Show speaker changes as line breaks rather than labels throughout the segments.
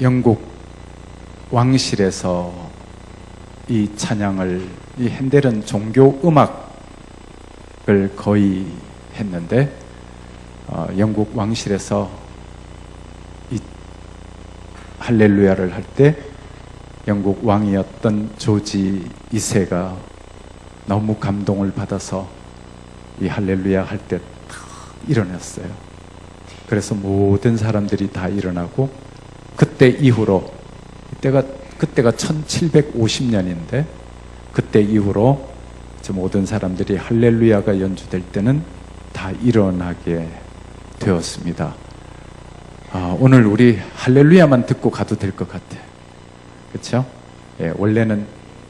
영국 왕실에서 이 찬양을, 이 핸델은 종교 음악을 거의 했는데 영국 왕실에서 이 할렐루야를 할 때 영국 왕이었던 조지 2세가 너무 감동을 받아서 이 할렐루야 할 때 일어났어요. 그래서 모든 사람들이 다 일어나고, 그때 이후로, 그때가 1750년인데 그때 이후로 모든 사람들이 할렐루야가 연주될 때는 다 일어나게 되었습니다. 오늘 우리 할렐루야만 듣고 가도 될 것 같아요. 그렇죠? 예, 원래는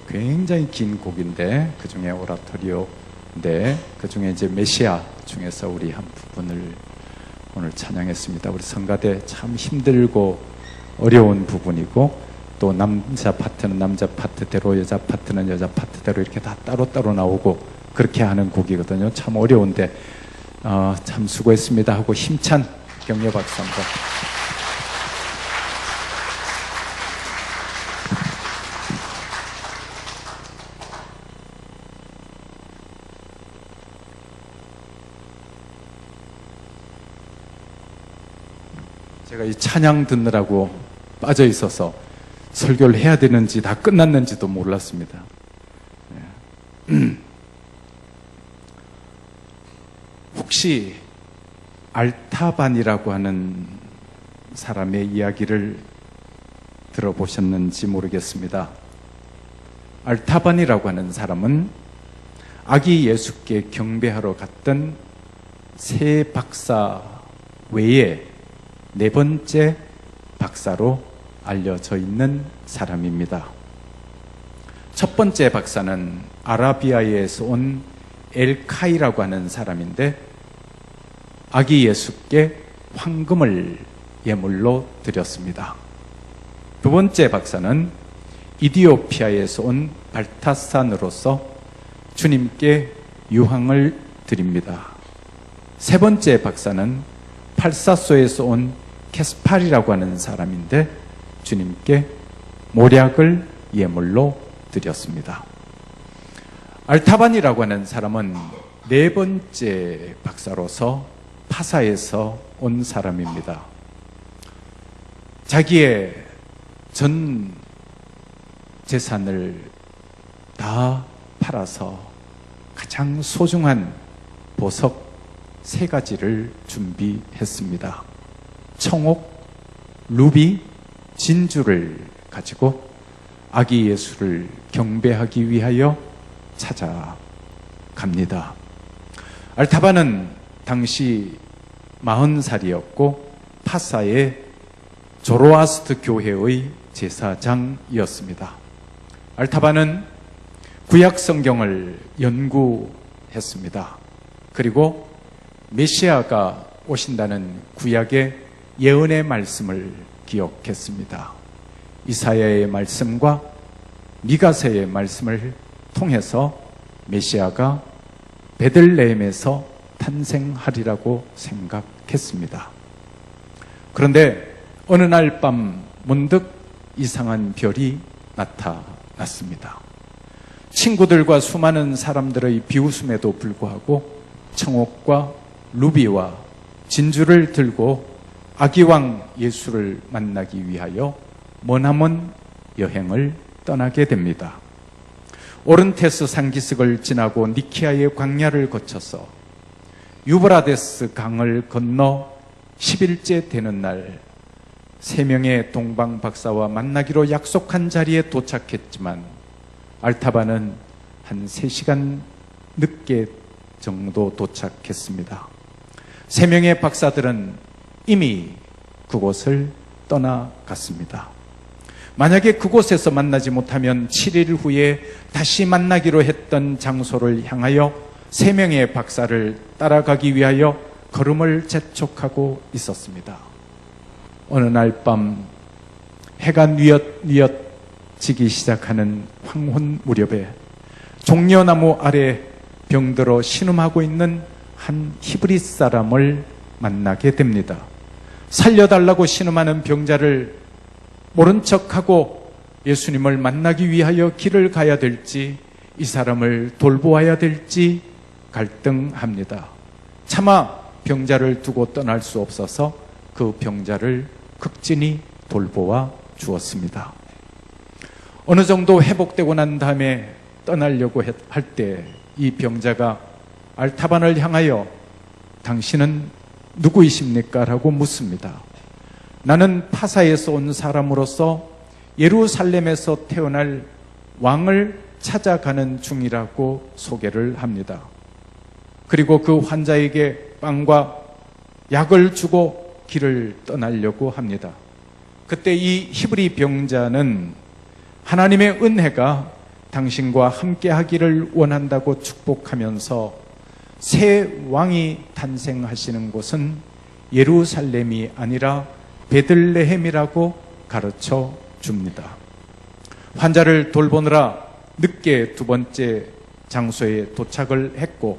굉장히 긴 곡인데 그 중에 오라토리오인데 그 중에 이제 메시아 중에서 우리 한 부분을 오늘 찬양했습니다. 우리 성가대 참 힘들고 어려운 부분이고, 또 남자 파트는 남자 파트대로, 여자 파트는 여자 파트대로 이렇게 다 따로따로 나오고 그렇게 하는 곡이거든요. 참 어려운데 참 수고했습니다 하고 힘찬 격려 박수 한번. 제가 이 찬양 듣느라고 빠져 있어서 설교를 해야 되는지 다 끝났는지도 몰랐습니다. 혹시 알타반이라고 하는 사람의 이야기를 들어보셨는지 모르겠습니다. 알타반이라고 하는 사람은 아기 예수께 경배하러 갔던 세 박사 외에 네 번째 박사로 알려져 있는 사람입니다. 첫 번째 박사는 아라비아에서 온 엘카이라고 하는 사람인데 아기 예수께 황금을 예물로 드렸습니다. 두 번째 박사는 이디오피아에서 온 발타산으로서 주님께 유황을 드립니다. 세 번째 박사는 팔사소에서 온 케스팔이라고 하는 사람인데 주님께 모략을 예물로 드렸습니다. 알타반이라고 하는 사람은 네 번째 박사로서 파사에서 온 사람입니다. 자기의 전 재산을 다 팔아서 가장 소중한 보석 세 가지를 준비했습니다. 청옥, 루비, 진주를 가지고 아기 예수를 경배하기 위하여 찾아갑니다. 알타반은 당시 40살이었고 파사의 조로아스트 교회의 제사장이었습니다. 알타반은 구약 성경을 연구했습니다. 그리고 메시아가 오신다는 구약의 예언의 말씀을 기억했습니다. 이사야의 말씀과 미가서의 말씀을 통해서 메시아가 베들레헴에서 탄생하리라고 생각했습니다. 그런데 어느 날 밤 문득 이상한 별이 나타났습니다. 친구들과 수많은 사람들의 비웃음에도 불구하고 청옥과 루비와 진주를 들고 아기왕 예수를 만나기 위하여 머나먼 여행을 떠나게 됩니다. 오른테스 산기슭을 지나고 니키아의 광야를 거쳐서 유브라데스 강을 건너 10일째 되는 날 3명의 동방 박사와 만나기로 약속한 자리에 도착했지만 알타반은 한 3시간 늦게 정도 도착했습니다. 3명의 박사들은 이미 그곳을 떠나갔습니다. 만약에 그곳에서 만나지 못하면 7일 후에 다시 만나기로 했던 장소를 향하여 3명의 박사를 따라가기 위하여 걸음을 재촉하고 있었습니다. 어느 날 밤 해가 뉘엿뉘엿 지기 시작하는 황혼 무렵에 종려나무 아래 병들어 신음하고 있는 한 히브리 사람을 만나게 됩니다. 살려달라고 신음하는 병자를 모른 척하고 예수님을 만나기 위하여 길을 가야 될지, 이 사람을 돌보아야 될지 갈등합니다. 차마 병자를 두고 떠날 수 없어서 그 병자를 극진히 돌보아 주었습니다. 어느 정도 회복되고 난 다음에 떠나려고 할 때 이 병자가 알타반을 향하여 당신은 누구이십니까? 라고 묻습니다. 나는 파사에서 온 사람으로서 예루살렘에서 태어날 왕을 찾아가는 중이라고 소개를 합니다. 그리고 그 환자에게 빵과 약을 주고 길을 떠나려고 합니다. 그때 이 히브리 병자는 하나님의 은혜가 당신과 함께 하기를 원한다고 축복하면서 새 왕이 탄생하시는 곳은 예루살렘이 아니라 베들레헴이라고 가르쳐 줍니다. 환자를 돌보느라 늦게 두 번째 장소에 도착을 했고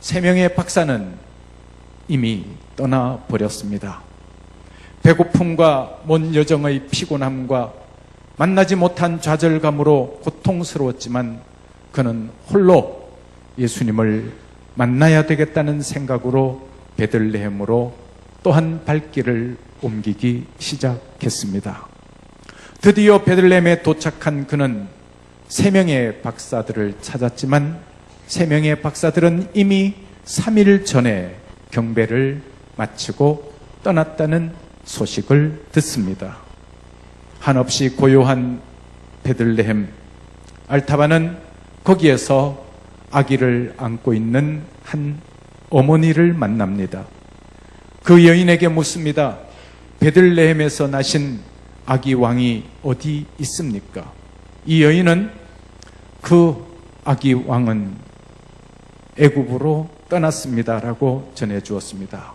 3명의 박사는 이미 떠나버렸습니다. 배고픔과 먼 여정의 피곤함과 만나지 못한 좌절감으로 고통스러웠지만 그는 홀로 예수님을 만나야 되겠다는 생각으로 베들레헴으로 또한 발길을 옮기기 시작했습니다. 드디어 베들레헴에 도착한 그는 3명의 박사들을 찾았지만 3명의 박사들은 이미 3일 전에 경배를 마치고 떠났다는 소식을 듣습니다. 한없이 고요한 베들레헴, 알타반은 거기에서 아기를 안고 있는 한 어머니를 만납니다. 그 여인에게 묻습니다. 베들레헴에서 나신 아기 왕이 어디 있습니까? 이 여인은 그 아기 왕은 애굽으로 떠났습니다라고 전해주었습니다.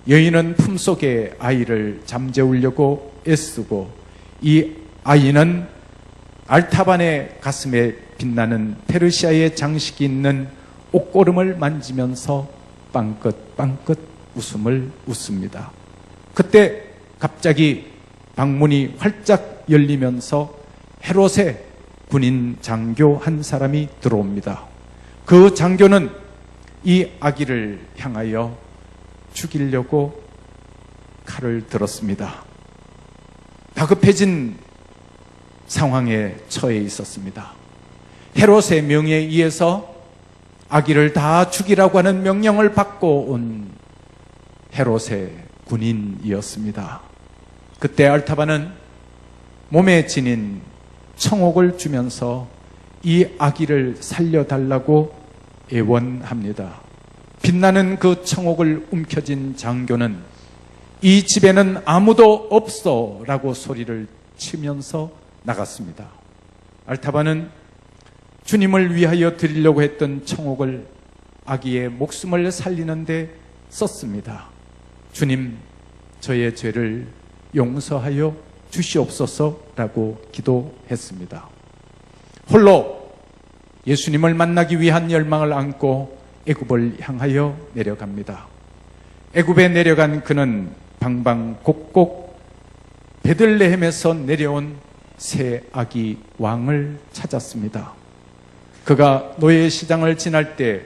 여인은 품속에 아이를 잠재우려고 애쓰고 이 아이는 알타반의 가슴에 빛나는 페르시아의 장식이 있는 옷고름을 만지면서 빵긋빵긋 웃음을 웃습니다. 그때 갑자기 방문이 활짝 열리면서 헤롯의 군인 장교 한 사람이 들어옵니다. 그 장교는 이 아기를 향하여 죽이려고 칼을 들었습니다. 다급해진 상황에 처해 있었습니다. 헤롯의 명예에 의해서 아기를 다 죽이라고 하는 명령을 받고 온 헤롯의 군인이었습니다. 그때 알타반은 몸에 지닌 청옥을 주면서 이 아기를 살려달라고 애원합니다. 빛나는 그 청옥을 움켜쥔 장교는 이 집에는 아무도 없어 라고 소리를 치면서 나갔습니다. 알타반은 주님을 위하여 드리려고 했던 청옥을 아기의 목숨을 살리는데 썼습니다. 주님, 저의 죄를 용서하여 주시옵소서라고 기도했습니다. 홀로 예수님을 만나기 위한 열망을 안고 애굽을 향하여 내려갑니다. 애굽에 내려간 그는 방방곡곡 베들레헴에서 내려온 새 아기 왕을 찾았습니다. 그가 노예시장을 지날 때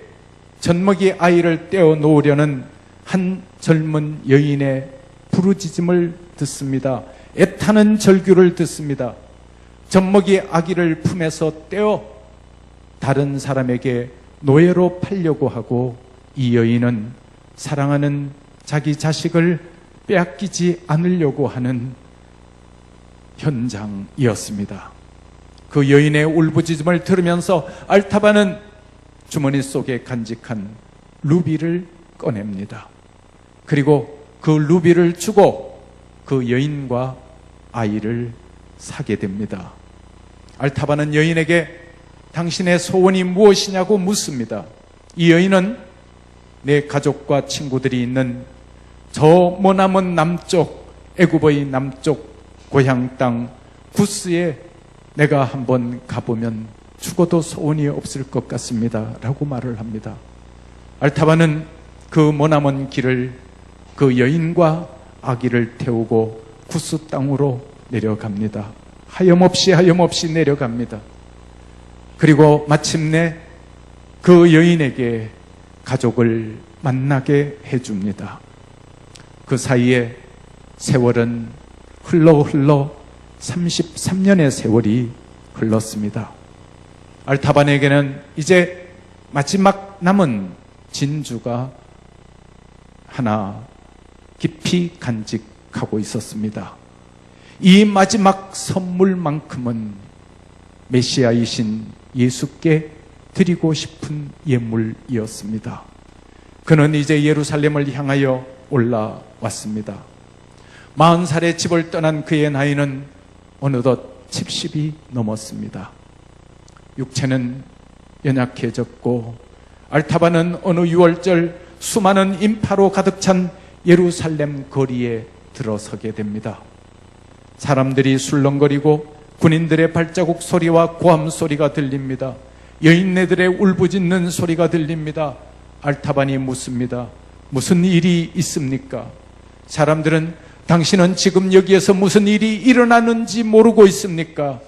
젖먹이 아이를 떼어 놓으려는 한 젊은 여인의 부르짖음을 듣습니다. 애타는 절규를 듣습니다. 젖먹이 아기를 품에서 떼어 다른 사람에게 노예로 팔려고 하고 이 여인은 사랑하는 자기 자식을 빼앗기지 않으려고 하는 현장이었습니다. 그 여인의 울부짖음을 들으면서 알타반은 주머니 속에 간직한 루비를 꺼냅니다. 그리고 그 루비를 주고 그 여인과 아이를 사게 됩니다. 알타반은 여인에게 당신의 소원이 무엇이냐고 묻습니다. 이 여인은 내 가족과 친구들이 있는 저 머나먼 남쪽, 애굽의 남쪽 고향 땅 구스에 내가 한번 가보면 죽어도 소원이 없을 것 같습니다 라고 말을 합니다. 알타반은 그 머나먼 길을 그 여인과 아기를 태우고 구스 땅으로 내려갑니다. 하염없이 내려갑니다. 그리고 마침내 그 여인에게 가족을 만나게 해줍니다. 그 사이에 세월은 흘러 33년의 세월이 흘렀습니다. 알타반에게는 이제 마지막 남은 진주가 하나 깊이 간직하고 있었습니다. 이 마지막 선물만큼은 메시아이신 예수께 드리고 싶은 예물이었습니다. 그는 이제 예루살렘을 향하여 올라왔습니다. 40살에 집을 떠난 그의 나이는 어느덧 70이 넘었습니다. 육체는 연약해졌고 알타반은 어느 6월절 수많은 인파로 가득 찬 예루살렘 거리에 들어서게 됩니다. 사람들이 술렁거리고 군인들의 발자국 소리와 고함 소리가 들립니다. 여인네들의 울부짖는 소리가 들립니다. 알타반이 묻습니다. 무슨 일이 있습니까? 사람들은 당신은 지금 여기에서 무슨 일이 일어나는지 모르고 있습니까?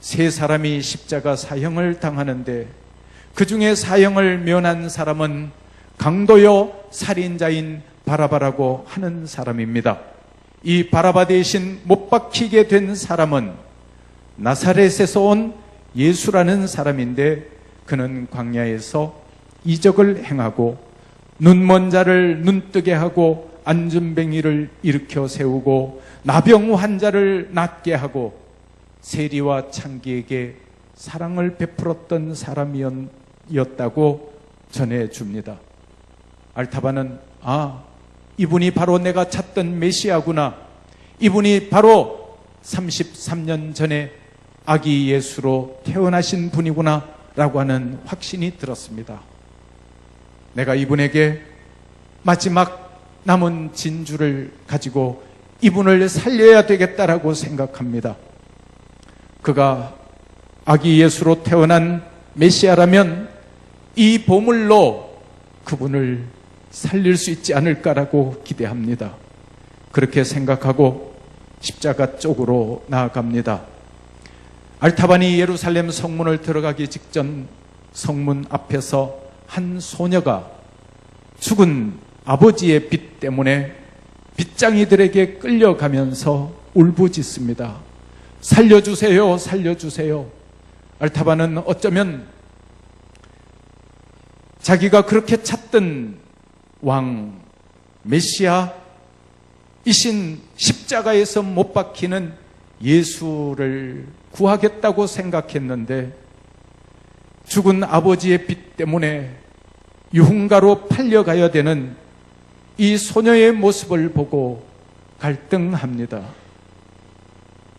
3사람이 십자가 사형을 당하는데 그 중에 사형을 면한 사람은 강도요 살인자인 바라바라고 하는 사람입니다. 이 바라바 대신 못 박히게 된 사람은 나사렛에서 온 예수라는 사람인데 그는 광야에서 이적을 행하고 눈먼 자를 눈뜨게 하고 안전뱅이를 일으켜 세우고 나병 환자를 낫게 하고 세리와 창기에게 사랑을 베풀었던 사람이었다고 전해줍니다. 알타반은 이분이 바로 내가 찾던 메시아구나. 이분이 바로 33년 전에 아기 예수로 태어나신 분이구나 라고 하는 확신이 들었습니다. 내가 이분에게 마지막 남은 진주를 가지고 이분을 살려야 되겠다라고 생각합니다. 그가 아기 예수로 태어난 메시아라면 이 보물로 그분을 살릴 수 있지 않을까라고 기대합니다. 그렇게 생각하고 십자가 쪽으로 나아갑니다. 알타반이 예루살렘 성문을 들어가기 직전 성문 앞에서 한 소녀가 죽은 아버지의 빚 때문에 빚장이들에게 끌려가면서 울부짖습니다. 살려주세요, 살려주세요. 알타반은 어쩌면 자기가 그렇게 찾던 왕 메시아이신 십자가에서 못 박히는 예수를 구하겠다고 생각했는데 죽은 아버지의 빚 때문에 유흥가로 팔려가야 되는 이 소녀의 모습을 보고 갈등합니다.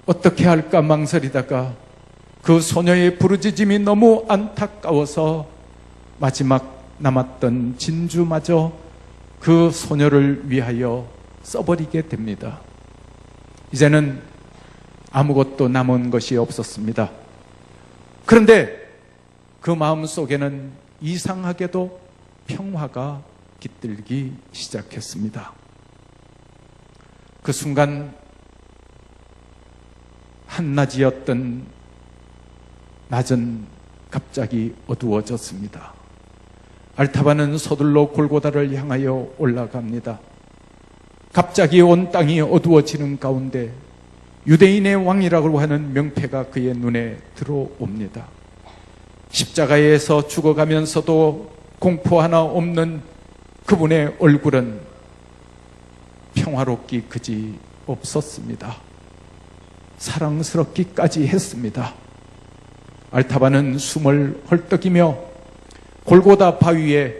어떻게 할까 망설이다가 그 소녀의 부르짖음이 너무 안타까워서 마지막 남았던 진주마저 그 소녀를 위하여 써버리게 됩니다. 이제는 아무것도 남은 것이 없었습니다. 그런데 그 마음속에는 이상하게도 평화가 깃들기 시작했습니다. 그 순간 한낮이었던 낮은 갑자기 어두워졌습니다. 알타반은 서둘러 골고다를 향하여 올라갑니다. 갑자기 온 땅이 어두워지는 가운데 유대인의 왕이라고 하는 명패가 그의 눈에 들어옵니다. 십자가에서 죽어가면서도 공포 하나 없는 그분의 얼굴은 평화롭기 그지 없었습니다. 사랑스럽기까지 했습니다. 알타반은 숨을 헐떡이며 골고다 바위에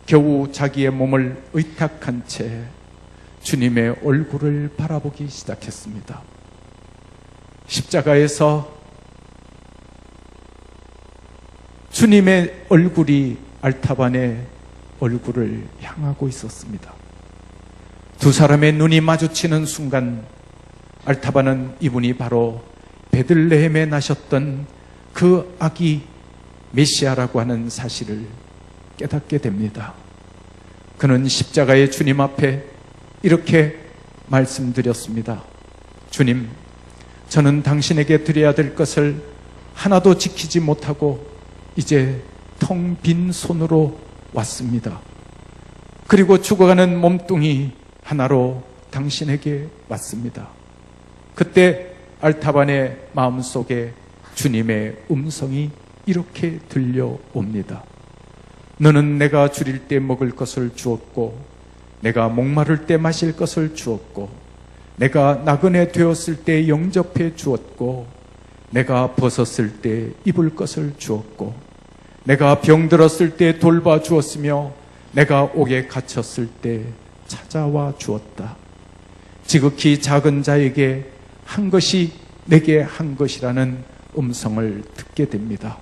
겨우 자기의 몸을 의탁한 채 주님의 얼굴을 바라보기 시작했습니다. 십자가에서 주님의 얼굴이 알타반의 얼굴을 향하고 있었습니다. 두 사람의 눈이 마주치는 순간 알타반은 이분이 바로 베들레헴에 나셨던 그 아기 메시아라고 하는 사실을 깨닫게 됩니다. 그는 십자가의 주님 앞에 이렇게 말씀드렸습니다. 주님, 저는 당신에게 드려야 될 것을 하나도 지키지 못하고 이제 텅 빈 손으로 왔습니다. 그리고 죽어가는 몸뚱이 하나로 당신에게 왔습니다. 그때 알타반의 마음속에 주님의 음성이 이렇게 들려옵니다. 너는 내가 줄일 때 먹을 것을 주었고, 내가 목마를 때 마실 것을 주었고, 내가 나그네 되었을 때 영접해 주었고, 내가 벗었을 때 입을 것을 주었고, 내가 병들었을 때 돌봐 주었으며, 내가 옥에 갇혔을 때 찾아와 주었다. 지극히 작은 자에게 한 것이 내게 한 것이라는 음성을 듣게 됩니다.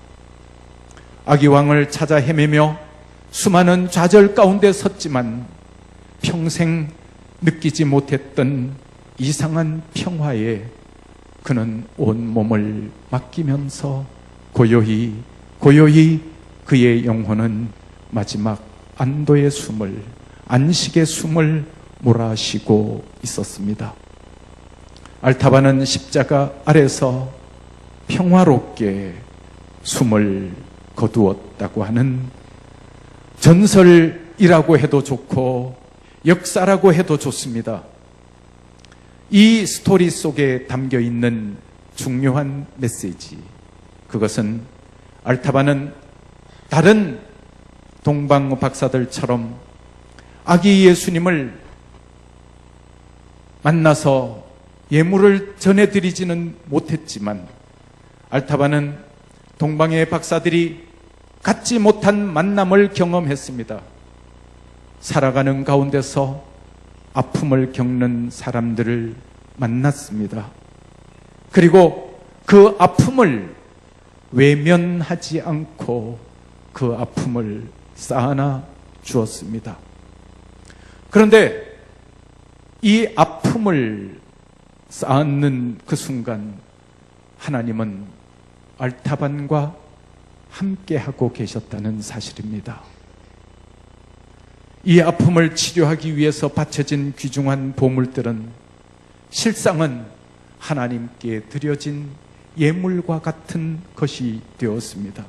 아기왕을 찾아 헤매며 수많은 좌절 가운데 섰지만 평생 느끼지 못했던 이상한 평화에 그는 온몸을 맡기면서 고요히 그의 영혼은 마지막 안도의 숨을, 안식의 숨을 몰아쉬고 있었습니다. 알타반은 십자가 아래서 평화롭게 숨을 거두었다고 하는 전설이라고 해도 좋고 역사라고 해도 좋습니다. 이 스토리 속에 담겨 있는 중요한 메시지, 그것은 알타반은 다른 동방 박사들처럼 아기 예수님을 만나서 예물을 전해드리지는 못했지만, 알타반은 동방의 박사들이 갖지 못한 만남을 경험했습니다. 살아가는 가운데서 아픔을 겪는 사람들을 만났습니다. 그리고 그 아픔을 외면하지 않고 그 아픔을 쌓아나 주었습니다. 그런데 이 아픔을 쌓는 그 순간 하나님은 알타반과 함께하고 계셨다는 사실입니다. 이 아픔을 치료하기 위해서 바쳐진 귀중한 보물들은 실상은 하나님께 드려진 예물과 같은 것이 되었습니다.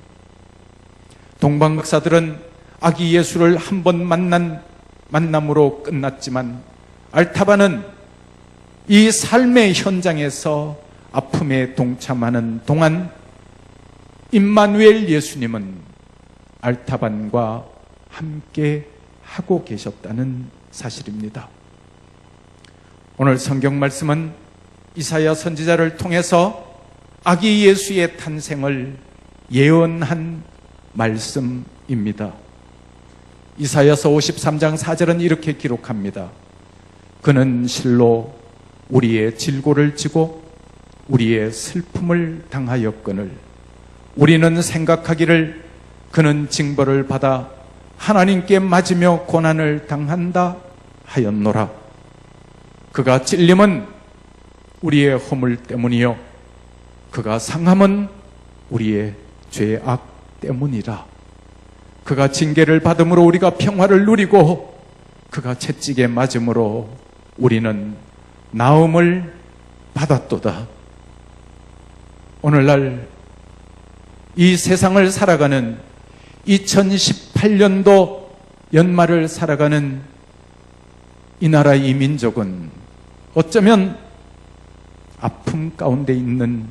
동방 박사들은 아기 예수를 한 번 만난 만남으로 끝났지만, 알타반은 이 삶의 현장에서 아픔에 동참하는 동안 임마누엘 예수님은 알타반과 함께 하고 계셨다는 사실입니다. 오늘 성경 말씀은 이사야 선지자를 통해서 아기 예수의 탄생을 예언한 말씀입니다. 이사야서 53장 4절은 이렇게 기록합니다. 그는 실로 우리의 질고를 지고 우리의 슬픔을 당하였거늘 우리는 생각하기를 그는 징벌을 받아 하나님께 맞으며 고난을 당한다 하였노라. 그가 찔림은 우리의 허물 때문이요 그가 상함은 우리의 죄악 때문이라. 그가 징계를 받음으로 우리가 평화를 누리고 그가 채찍에 맞음으로 우리는 나음을 받았도다. 오늘날 이 세상을 살아가는 2018년도 연말을 살아가는 이 나라 이 민족은 어쩌면 아픔 가운데 있는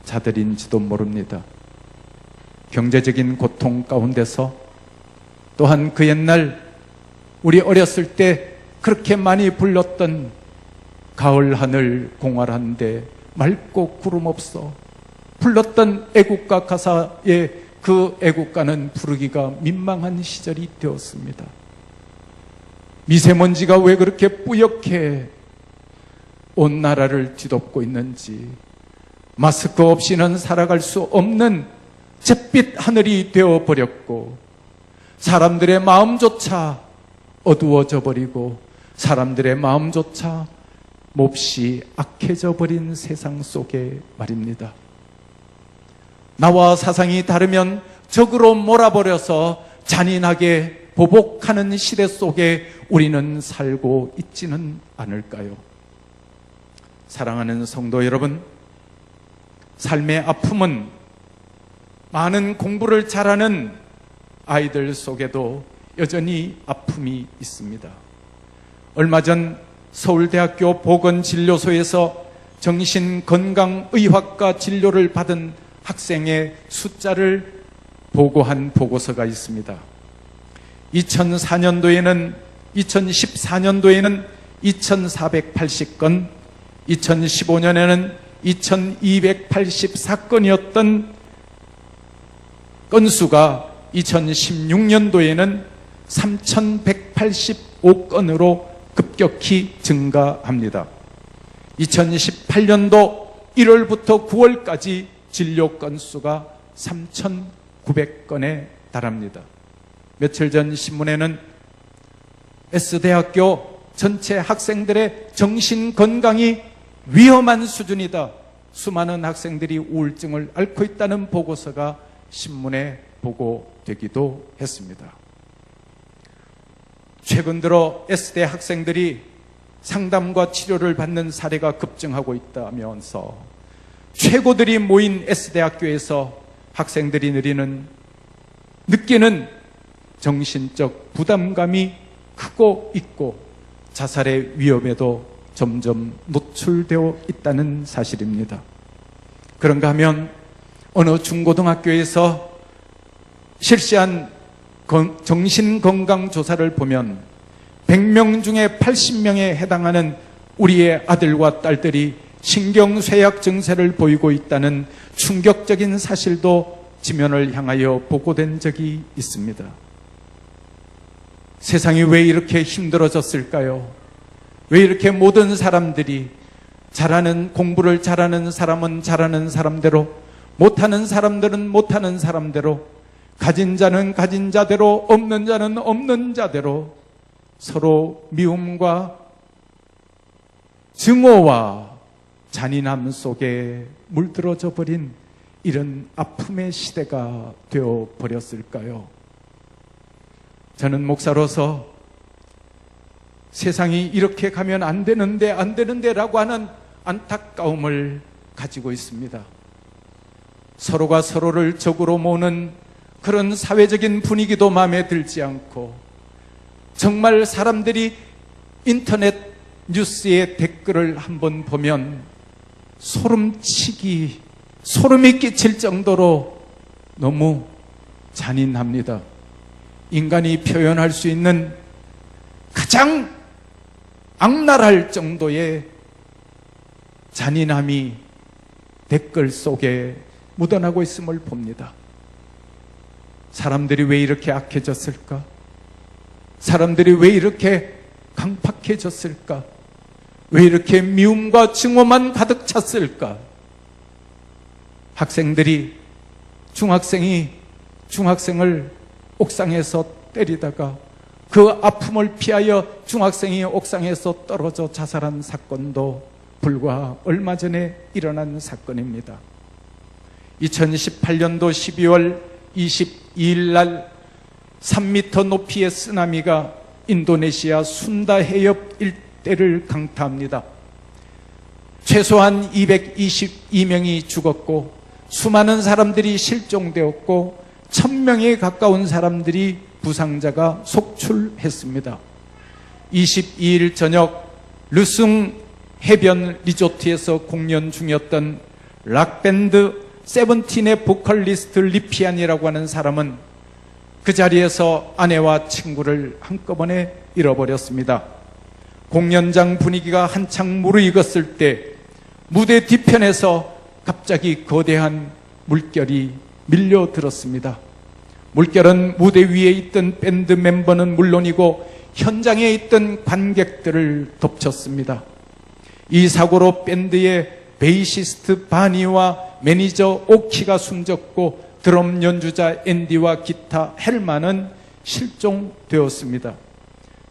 자들인지도 모릅니다. 경제적인 고통 가운데서, 또한 그 옛날 우리 어렸을 때 그렇게 많이 불렀던 가을 하늘 공활한데 맑고 구름 없어 불렀던 애국가 가사의 그 애국가는 부르기가 민망한 시절이 되었습니다. 미세먼지가 왜 그렇게 뿌옇게 온 나라를 뒤덮고 있는지, 마스크 없이는 살아갈 수 없는 잿빛 하늘이 되어버렸고, 사람들의 마음조차 어두워져 버리고 사람들의 마음조차 몹시 악해져 버린 세상 속에 말입니다. 나와 사상이 다르면 적으로 몰아버려서 잔인하게 보복하는 시대 속에 우리는 살고 있지는 않을까요? 사랑하는 성도 여러분, 삶의 아픔은 많은 공부를 잘하는 아이들 속에도 여전히 아픔이 있습니다. 얼마 전 서울대학교 보건진료소에서 정신건강의학과 진료를 받은 학생의 숫자를 보고한 보고서가 있습니다. 2014년도에는 2480건, 2015년에는 2284건이었던 건수가 2016년도에는 3185건으로 급격히 증가합니다. 2018년도 1월부터 9월까지 진료 건수가 3,900건에 달합니다. 며칠 전 신문에는 S대학교 전체 학생들의 정신건강이 위험한 수준이다. 수많은 학생들이 우울증을 앓고 있다는 보고서가 신문에 보고되기도 했습니다. 최근 들어 S대 학생들이 상담과 치료를 받는 사례가 급증하고 있다면서 최고들이 모인 S대학교에서 학생들이 느끼는 정신적 부담감이 크고 있고 자살의 위험에도 점점 노출되어 있다는 사실입니다. 그런가 하면 어느 중고등학교에서 실시한 정신건강조사를 보면 100명 중에 80명에 해당하는 우리의 아들과 딸들이 신경쇠약 증세를 보이고 있다는 충격적인 사실도 지면을 향하여 보고된 적이 있습니다. 세상이 왜 이렇게 힘들어졌을까요? 왜 이렇게 모든 사람들이 공부를 잘하는 사람은 잘하는 사람대로, 못하는 사람들은 못하는 사람대로, 가진 자는 가진 자대로, 없는 자는 없는 자대로 서로 미움과 증오와 잔인함 속에 물들어져 버린 이런 아픔의 시대가 되어버렸을까요? 저는 목사로서 세상이 이렇게 가면 안 되는데 라고 하는 안타까움을 가지고 있습니다. 서로가 서로를 적으로 모으는 그런 사회적인 분위기도 마음에 들지 않고, 정말 사람들이 인터넷 뉴스의 댓글을 한번 보면 소름이 끼칠 정도로 너무 잔인합니다. 인간이 표현할 수 있는 가장 악랄할 정도의 잔인함이 댓글 속에 묻어나고 있음을 봅니다. 사람들이 왜 이렇게 악해졌을까? 사람들이 왜 이렇게 강팍해졌을까? 왜 이렇게 미움과 증오만 가득 찼을까? 중학생을 옥상에서 때리다가 그 아픔을 피하여 중학생이 옥상에서 떨어져 자살한 사건도 불과 얼마 전에 일어난 사건입니다. 2018년도 12월 22일 날 3m 높이의 쓰나미가 인도네시아 순다 해협 일대를 강타합니다. 최소한 222명이 죽었고 수많은 사람들이 실종되었고 1000명에 가까운 사람들이 부상자가 속출했습니다. 22일 저녁 르숭 해변 리조트에서 공연 중이었던 락밴드 세븐틴의 보컬리스트 리피안이라고 하는 사람은 그 자리에서 아내와 친구를 한꺼번에 잃어버렸습니다. 공연장 분위기가 한창 무르익었을 때 무대 뒤편에서 갑자기 거대한 물결이 밀려들었습니다. 물결은 무대 위에 있던 밴드 멤버는 물론이고 현장에 있던 관객들을 덮쳤습니다. 이 사고로 밴드의 베이시스트 바니와 매니저 오키가 숨졌고 드럼 연주자 앤디와 기타 헬만은 실종되었습니다.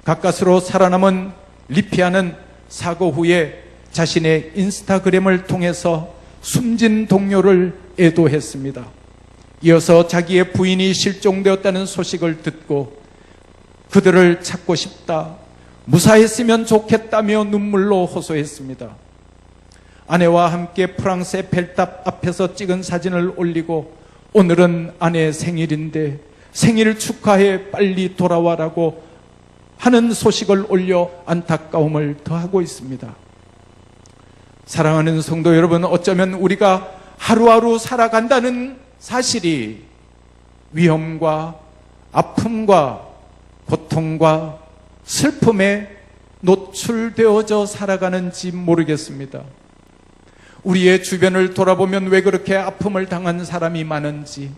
가까스로 살아남은 리피아는 사고 후에 자신의 인스타그램을 통해서 숨진 동료를 애도했습니다. 이어서 자기의 부인이 실종되었다는 소식을 듣고 그들을 찾고 싶다, 무사했으면 좋겠다며 눈물로 호소했습니다. 아내와 함께 프랑스의 벨탑 앞에서 찍은 사진을 올리고 오늘은 아내의 생일인데 생일 축하해 빨리 돌아와라고 하는 소식을 올려 안타까움을 더하고 있습니다. 사랑하는 성도 여러분, 어쩌면 우리가 하루하루 살아간다는 사실이 위험과 아픔과 고통과 슬픔에 노출되어져 살아가는지 모르겠습니다. 우리의 주변을 돌아보면 왜 그렇게 아픔을 당한 사람이 많은지,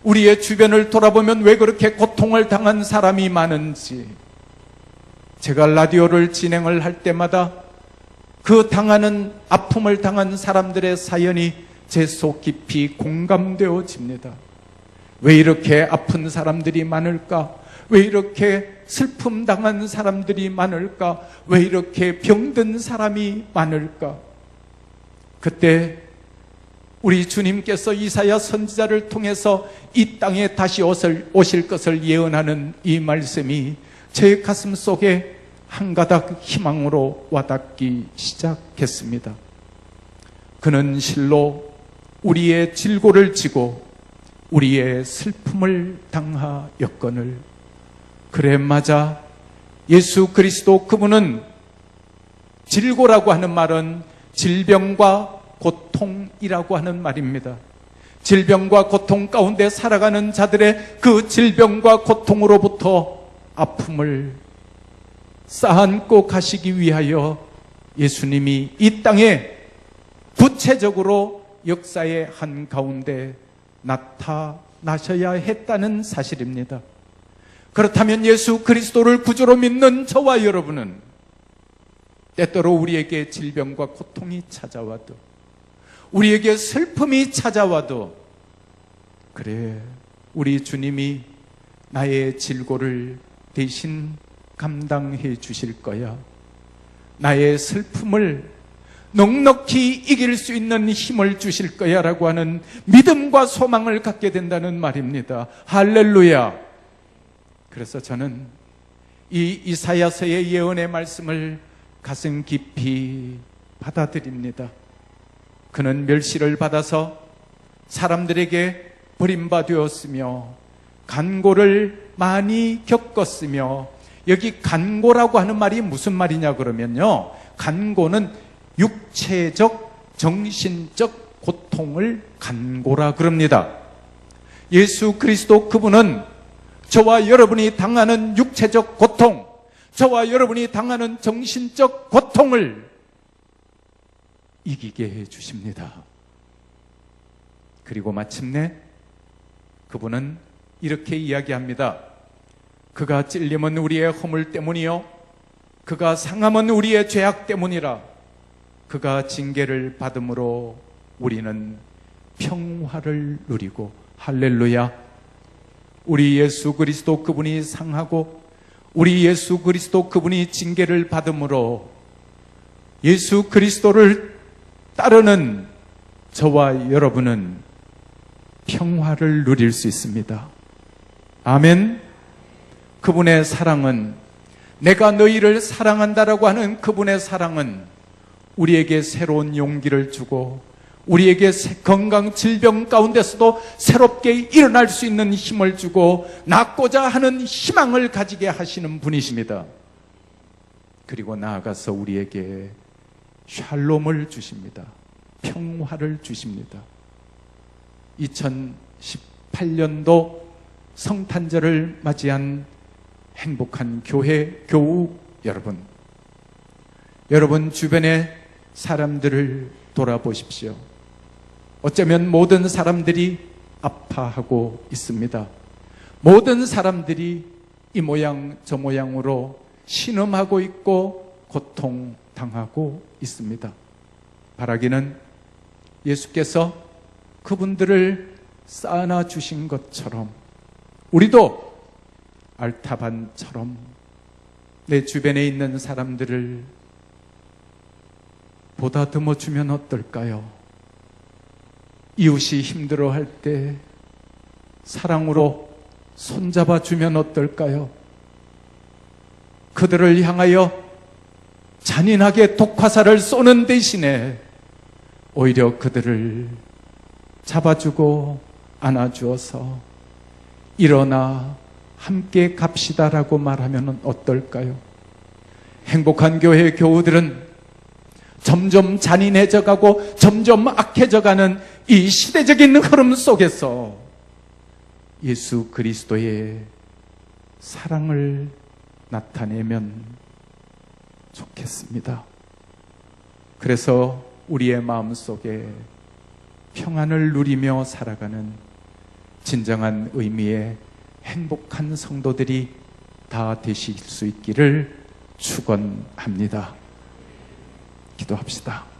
우리의 주변을 돌아보면 왜 그렇게 고통을 당한 사람이 많은지, 제가 라디오를 진행을 할 때마다 그 당하는 아픔을 당한 사람들의 사연이 제 속 깊이 공감되어집니다. 왜 이렇게 아픈 사람들이 많을까? 왜 이렇게 슬픔 당한 사람들이 많을까? 왜 이렇게 병든 사람이 많을까? 그때 우리 주님께서 이사야 선지자를 통해서 이 땅에 다시 오실 것을 예언하는 이 말씀이 제 가슴 속에 한 가닥 희망으로 와닿기 시작했습니다. 그는 실로 우리의 질고를 지고 우리의 슬픔을 당하였거늘. 그래, 맞아. 예수 그리스도 그분은, 질고라고 하는 말은 질병과 고통이라고 하는 말입니다. 질병과 고통 가운데 살아가는 자들의 그 질병과 고통으로부터 아픔을 쌓아안고 가시기 위하여 예수님이 이 땅에 구체적으로 역사의 한가운데 나타나셔야 했다는 사실입니다. 그렇다면 예수 그리스도를 구주로 믿는 저와 여러분은 때때로 우리에게 질병과 고통이 찾아와도, 우리에게 슬픔이 찾아와도, 그래, 우리 주님이 나의 질고를 대신 감당해 주실 거야, 나의 슬픔을 넉넉히 이길 수 있는 힘을 주실 거야 라고 하는 믿음과 소망을 갖게 된다는 말입니다. 할렐루야. 그래서 저는 이 이사야서의 예언의 말씀을 가슴 깊이 받아들입니다. 그는 멸시를 받아서 사람들에게 버림받았으며 간고를 많이 겪었으며, 여기 간고라고 하는 말이 무슨 말이냐 그러면요, 간고는 육체적, 정신적 고통을 간고라 그럽니다. 예수 그리스도 그분은 저와 여러분이 당하는 육체적 고통, 저와 여러분이 당하는 정신적 고통을 이기게 해 주십니다. 그리고 마침내 그분은 이렇게 이야기합니다. 그가 찔림은 우리의 허물 때문이요, 그가 상함은 우리의 죄악 때문이라. 그가 징계를 받음으로 우리는 평화를 누리고. 할렐루야. 우리 예수 그리스도 그분이 상하고 우리 예수 그리스도 그분이 징계를 받음으로 예수 그리스도를 따르는 저와 여러분은 평화를 누릴 수 있습니다. 아멘. 그분의 사랑은, 내가 너희를 사랑한다라고 하는 그분의 사랑은 우리에게 새로운 용기를 주고 우리에게 건강 질병 가운데서도 새롭게 일어날 수 있는 힘을 주고 낫고자 하는 희망을 가지게 하시는 분이십니다. 그리고 나아가서 우리에게 샬롬을 주십니다. 평화를 주십니다. 2018년도 성탄절을 맞이한 행복한 교회 교우 여러분, 여러분 주변의 사람들을 돌아보십시오. 어쩌면 모든 사람들이 아파하고 있습니다. 모든 사람들이 이 모양 저 모양으로 신음하고 있고 고통당하고 있습니다. 바라기는 예수께서 그분들을 쌓아놔 주신 것처럼 우리도 알타반처럼 내 주변에 있는 사람들을 보다듬어 주면 어떨까요? 이웃이 힘들어할 때 사랑으로 손잡아 주면 어떨까요? 그들을 향하여 잔인하게 독화살을 쏘는 대신에 오히려 그들을 잡아주고 안아주어서 일어나 함께 갑시다라고 말하면 어떨까요? 행복한 교회 교우들은 점점 잔인해져가고 점점 악해져가는 이 시대적인 흐름 속에서 예수 그리스도의 사랑을 나타내면 좋겠습니다. 그래서 우리의 마음속에 평안을 누리며 살아가는 진정한 의미의 행복한 성도들이 다 되실 수 있기를 축원합니다. 기도합시다.